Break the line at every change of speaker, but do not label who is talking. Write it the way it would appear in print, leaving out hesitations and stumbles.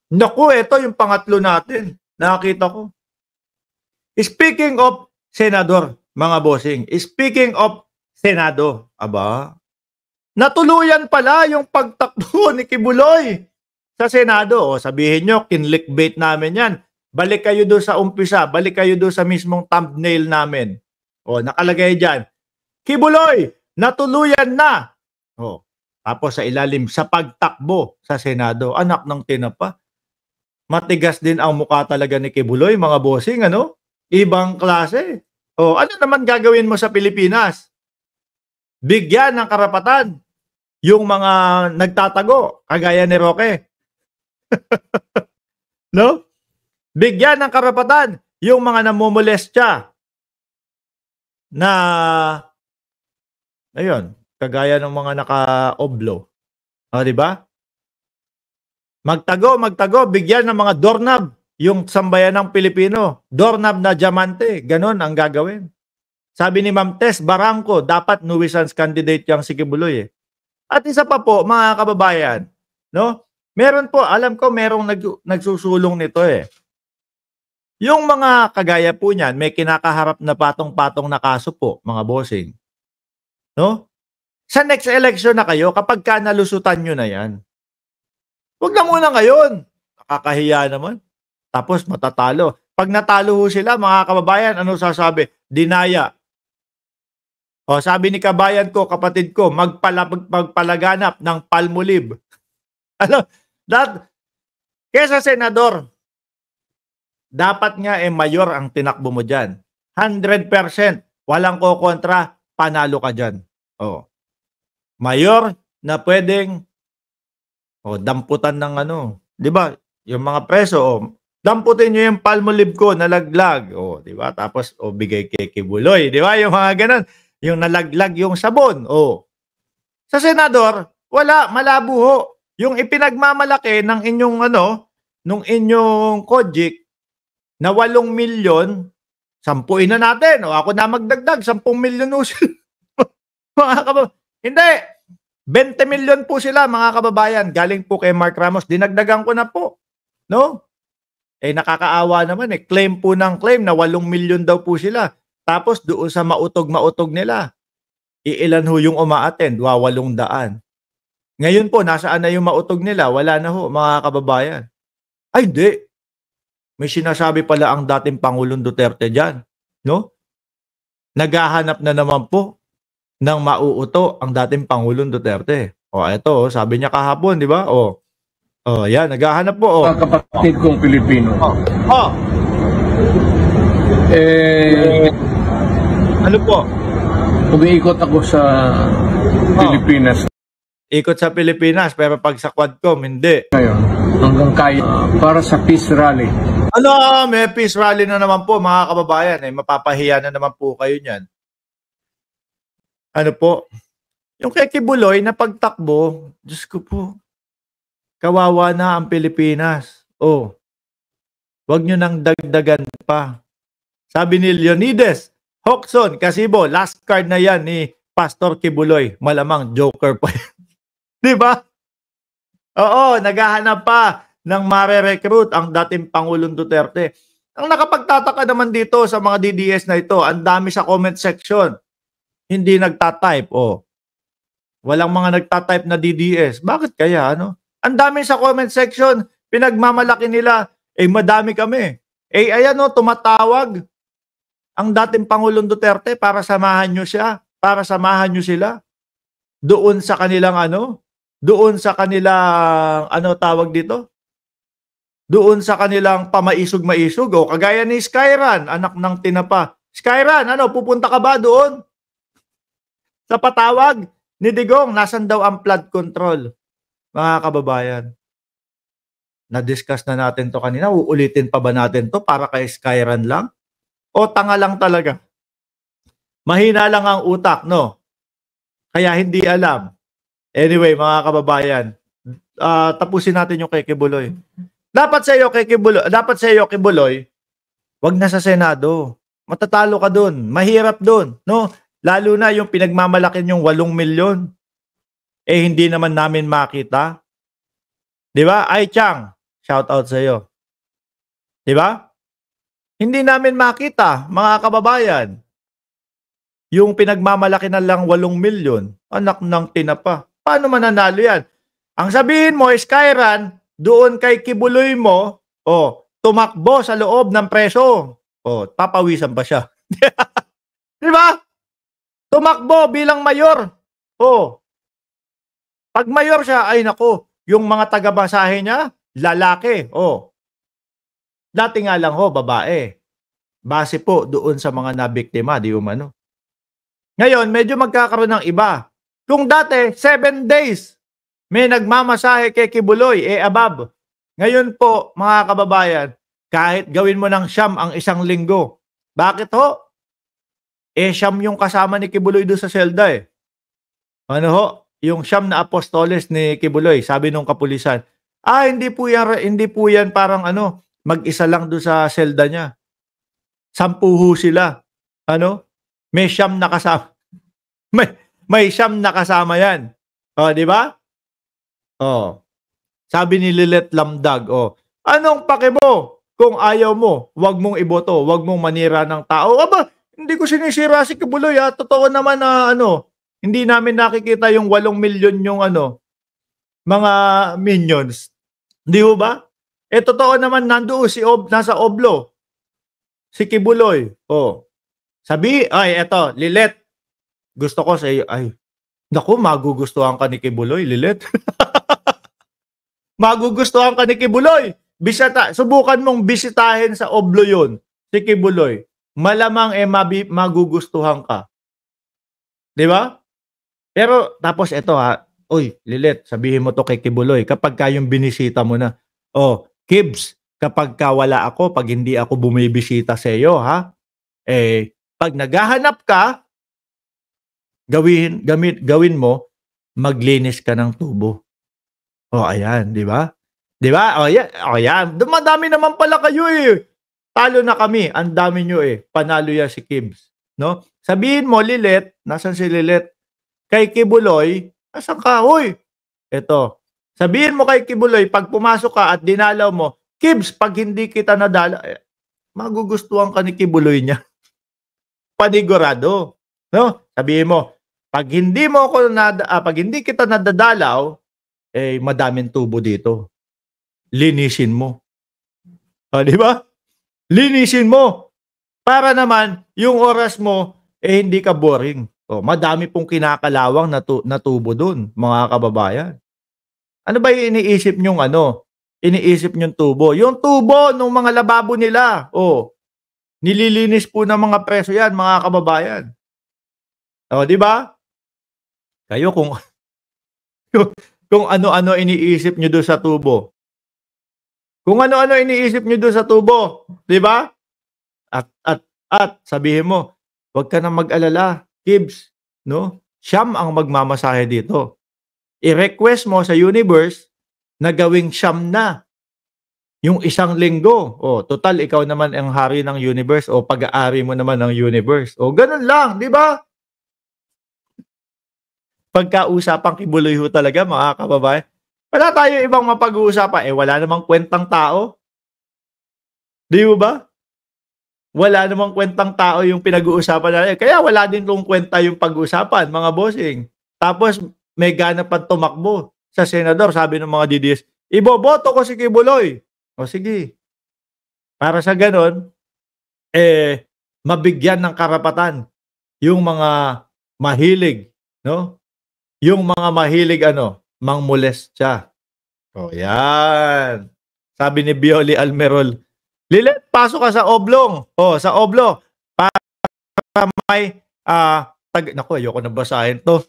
Naku, ito yung pangatlo natin. Nakita ko. Speaking of senador, mga bossing. Speaking of Senado, aba, natuluyan pala yung pagtakbo ni Kibuloy sa Senado. O sabihin nyo, kinlickbait namin yan. Balik kayo doon sa umpisa, balik kayo doon sa mismong thumbnail namin. O, nakalagay dyan, Kibuloy, natuluyan na. O, tapos sa ilalim, sa pagtakbo sa Senado. Anak ng tinapa. Matigas din ang mukha talaga ni Kibuloy, mga bossing, ano? Ibang klase. O, ano naman gagawin mo sa Pilipinas? Bigyan ng karapatan yung mga nagtatago, kagaya ni Roque. No? Bigyan ng karapatan yung mga namumolestya na, ayun, kagaya ng mga naka-oblo. O, di ba? Magtago, bigyan ng mga doorknob yung sambayan ng Pilipino. Doorknob na diamante, ganun ang gagawin. Sabi ni Ma'am Tess Barangco, dapat nuisance candidate yang si Kibuloy. At isa pa po, mga kababayan, no? Meron po, alam ko merong nagsusulong nito eh. Yung mga kagaya po niyan, may kinakaharap na patong-patong na kaso po, mga bossing. No? Sa next election na kayo, kapag ka nalusutan nyo na yan, huwag na muna ngayon. Nakakahiya naman. Tapos matatalo. Pag natalo ho sila, mga kababayan, ano sasabi? Dinaya. O, sabi ni kabayan ko, kapatid ko, magpalaganap ng Palmolive. Ano? Kesa senador, dapat nga mayor ang tinakbo mo dyan. 100%. Walang kokontra, panalo ka dyan. O. Mayor na pwedeng damputan ng ano. Di ba? Yung mga preso, damputin nyo yung Palmolive ko, nalaglag. O, di ba? Tapos, bigay kay Kibuloy. Di ba? Yung mga ganun. Yung nalaglag yung sabon. Sa senador, wala, malabo ho. Yung ipinagmamalaki ng inyong nung inyong Kojik na 8 milyon, 10 na natin. Ako na magdagdag, 10 milyon ho sila. Hindi. 20 milyon po sila, mga kababayan. Galing po kay Mark Ramos. Dinagdagan ko na po. No? Nakakaawa naman eh. Claim po ng claim na 8 milyon daw po sila. Tapos doon sa mautog nila, iilan ho yung umaattend? 800. Ngayon po, nasaan na yung mautog nila? Wala na ho, mga kababayan. Ay, hindi. May sinasabi pala ang dating Pangulong Duterte dyan. No? Naghahanap na naman po ng mauuto ang dating Pangulong Duterte. Eto, sabi niya kahapon, di ba? Yan, naghahanap po.
Mga kapatid kong Pilipino.
Ano po?
Umiikot ako sa Pilipinas.
Ikot sa Pilipinas, pero pag sa Quadcom, hindi.
Ngayon, hanggang kaya para sa peace rally.
May peace rally na naman po, mga kababayan. Mapapahiya na naman po kayo niyan. Ano po? Yung kay Kibuloy na pagtakbo, Diyos ko po, kawawa na ang Pilipinas. Wag nyo nang dagdagan pa. Sabi ni Leonides Hoxon, Kasibo, last card na yan ni Pastor Kibuloy. Malamang joker pa yan. Di ba? Naghahanap pa ng mare-recruit ang dating Pangulong Duterte. Ang nakapagtataka naman dito sa mga DDS na ito, ang dami sa comment section. Hindi nagtatype. Walang mga nagtatype na DDS. Bakit kaya? Ang dami sa comment section. Pinagmamalaki nila. Madami kami. Ayan tumatawag ang dating Pangulong Duterte para samahan nyo siya. Para samahan nyo sila. Doon sa kanilang doon sa kanilang tawag dito? Doon sa kanilang pamaisog-maisog. Kagaya ni Skyran, anak ng tinapa. Skyran, pupunta ka ba doon? Sa patawag ni Digong, nasan daw ang flood control? Mga kababayan, na-discuss na natin to kanina. Uulitin pa ba natin to para kay Skyran lang? O tanga lang talaga? Mahina lang ang utak, no? Kaya hindi alam. Anyway, mga kababayan, tapusin natin yung kay Kibuloy. Dapat sa iyo, Kibuloy, wag na sa Senado. Matatalo ka doon. Mahirap doon, no? Lalo na yung pinagmamalaki yung 8 milyon. Hindi naman namin makita. Di ba? Ay, Chang, Shout out sa iyo. 'Di ba? Hindi namin makita, mga kababayan, yung pinagmamalaki na lang 8 milyon, anak ng tinapa. Paano mananalo yan? Ang sabihin mo, Skyran, doon kay Kibuloy mo, tumakbo sa loob ng preso. Papawisan pa siya. Di ba? Tumakbo bilang mayor. Pag mayor siya, ay nako, yung mga taga-basahe niya, lalaki. Dati nga lang babae. Base po doon sa mga nabiktima, di umano. Ngayon, medyo magkakaroon ng iba. Kung dati, 7 days, may nagmamasahe kay Kibuloy, above. Ngayon po, mga kababayan, kahit gawin mo ng siyam ang 1 linggo. Bakit ho? Siyam yung kasama ni Kibuloy doon sa selda eh. Ano ho? Yung siyam na apostoles ni Kibuloy, sabi nung kapulisan, hindi po yan parang mag-isa lang doon sa selda niya. 10 ho sila. May siyam na kasama. May siyam na kasama yan. Di ba? Sabi ni Lilet Lamdag, anong pake mo? Kung ayaw mo, wag mong iboto, wag mong manira ng tao. Aba, hindi ko sinisira si Kibuloy ha. Totoo naman na hindi namin nakikita yung 8 milyon yung mga minions. Di ba? Totoo naman nandoon nasa Oblo. Si Kibuloy. Eto, Lilet. Gusto ko sa iyo. Naku, magugustuhan ka ni Kibuloy, Lilet. Magugustuhan ka ni Kibuloy. Subukan mong bisitahin sa Oblo yun, si Kibuloy. Malamang magugustuhan ka. Di ba? Pero, tapos ito Lilet, sabihin mo to kay Kibuloy, kapag kayong binisita mo na, Kibs, kapag wala ako, pag hindi ako bumibisita sa iyo, pag naghahanap ka, gawin mo, maglinis ka ng tubo. Ayan, di ba? Di ba? Ayan. Dumadami naman pala kayo eh. Talo na kami. Ang dami nyo eh. Panalo yan si Kibs. No? Sabihin mo, Lilet, nasan si Lilet? Kay Kibuloy, nasan ka? Eto. Sabihin mo kay Kibuloy, pag pumasok ka at dinalaw mo, Kibs, pag hindi kita nadala, magugustuhan ka ni Kibuloy niya. Panigurado. No? Sabihin mo, pag hindi kita nadadalaw, madaming tubo dito. Linisin mo. Di ba? Linisin mo. Para naman, yung oras mo, hindi ka boring. Madami pong kinakalawang na tubo dun, mga kababayan. Ano ba yung iniisip nyong Iniisip nyong tubo? Yung tubo ng mga lababo nila. Nililinis po ng mga preso yan, mga kababayan. Di ba? Kayo kung ano-ano iniisip nyo doon sa tubo. Kung ano-ano iniisip nyo doon sa tubo, di ba? At sabihin mo, huwag ka nang mag-alala, Kibs, no? Siyam ang magmamasahe dito. I-request mo sa universe na gawing siyam na yung 1 linggo. Total, ikaw naman ang hari ng universe o pag-aari mo naman ng universe. Ganun lang, di ba? Pagkausapang Kibuloy ho talaga, mga kababayan. Wala tayo ibang mapag-uusapan. Wala namang kwentang tao. Di ba? Wala namang kwentang tao yung pinag-uusapan natin. Kaya wala din kung kwenta yung pag-uusapan, mga bossing. Tapos, may gana pa tumakbo sa senador. Sabi ng mga DDS, iboboto ko si Kibuloy. Sige. Para sa ganon, mabigyan ng karapatan yung mga mahilig, no? Yung mga mahilig mangmolestya. Yan. Sabi ni Bioli Almerol, Lilet, pasok ka sa oblong. Sa oblo. Para may, naku, ayoko na basahin to.